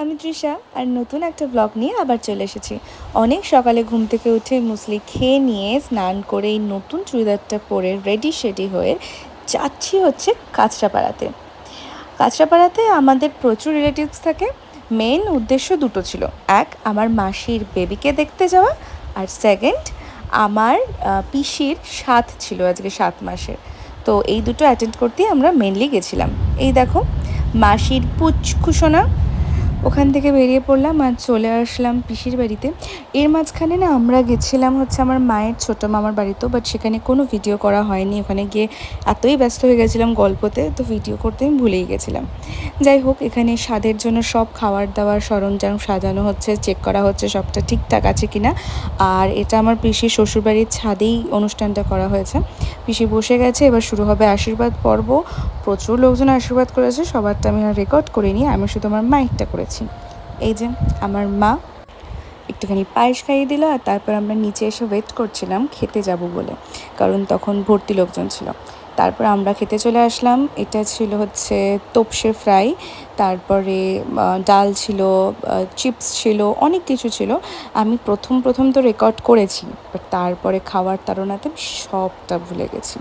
আমি তৃষা আর নতুন একটা ব্লগ নিয়ে আবার চলে এসেছি। অনেক সকালে ঘুম থেকে উঠে মুসলি খেয়ে নিয়ে স্নান করে এই নতুন চুড়িদারটা পরে রেডি হয়ে যাচ্ছি হচ্ছে কাঁচরাপাড়াতে। কাঁচরাপাড়াতে আমাদের প্রচুর রিলেটিভস থাকে। মেন উদ্দেশ্য দুটো ছিল, এক আমার মাসির বেবিকে দেখতে যাওয়া, আর সেকেন্ড আমার পিসির সাধ ছিল আজকে 7 মাসের। তো এই দুটো অ্যাটেন্ড করতেই আমরা মেনলি গেছিলাম। এই দেখো মাসির পুচকুসোনা, ওখান থেকে বেরিয়ে পড়লাম আর চলে আসলাম পিসির বাড়িতে। এর মাঝখানে না আমরা গেছিলাম হচ্ছে আমার মায়ের ছোটো মামার বাড়িতেও, বাট সেখানে কোনো ভিডিও করা হয়নি। ওখানে গিয়ে এতই ব্যস্ত হয়ে গেছিলাম গল্পতে, তো ভিডিও করতে আমি ভুলেই গেছিলাম। যাই হোক, এখানে স্বাদের জন্য সব খাবার দাবার সরঞ্জাম সাজানো হচ্ছে, চেক করা হচ্ছে সবটা ঠিকঠাক আছে কি না। আর এটা আমার পিসির শ্বশুরবাড়ির ছাদেই অনুষ্ঠানটা করা হয়েছে। পিসি বসে গেছে, এবার শুরু হবে আশীর্বাদ পর্ব। প্রচুর লোকজন আশীর্বাদ করেছে, সবারটা আমি আর রেকর্ড করিনি, আমি শুধু আমার মায়েরটা করেছি। এই যে আমার মা একটুখানি পায়েস খাইয়ে দিল, আর তারপর আমরা নিচে এসে ওয়েট করছিলাম খেতে যাব বলে, কারণ তখন ভর্তি লোকজন ছিল। তারপর আমরা খেতে চলে আসলাম। এটা ছিল হচ্ছে তোপসে ফ্রাই, তারপরে ডাল ছিল, চিপস ছিল, অনেক কিছু ছিল। আমি প্রথম তো রেকর্ড করেছি, বাট তারপরে খাওয়ার তাড়নাতে সবটা ভুলে গেছি।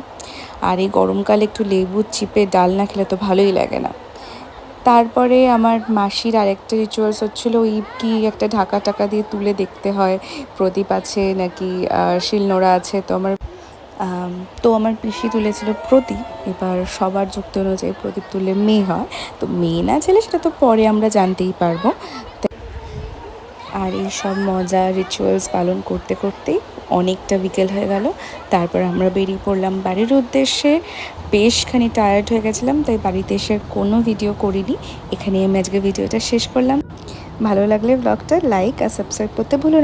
আর এই গরমকালে একটু লেবু চিপে ডাল না খেলে তো ভালোই লাগে না। তারপরে আমার মাসির আরেকটা রিচুয়ালস হচ্ছিলো, ওই কি একটা ঢাকা টাকা দিয়ে তুলে দেখতে হয় প্রদীপ আছে নাকি শিলনোড়া আছে। তো আমার পিসি তুলেছিল প্রদীপ। এবার সবার যুক্তি অনুযায়ী প্রদীপ তুললে মেয়ে হয়, তো মেয়ে না ছেলে সেটা তো পরে আমরা জানতেই পারবো। আর এই সব মজা রিচুয়ালস পালন করতে করতেই অনেকটা বিকেল হয়ে গেল। তারপর আমরা বেরিয়ে পড়লাম বাড়ির উদ্দেশ্যে। বেশখানি টায়ার্ড হয়ে গেছিলাম, তাই বাড়িতে এসে কোনো ভিডিও করিনি। এখানে আমি আজকে ভিডিওটা শেষ করলাম। ভালো লাগলে ব্লগটা লাইক আর সাবস্ক্রাইব করতে ভুলো না।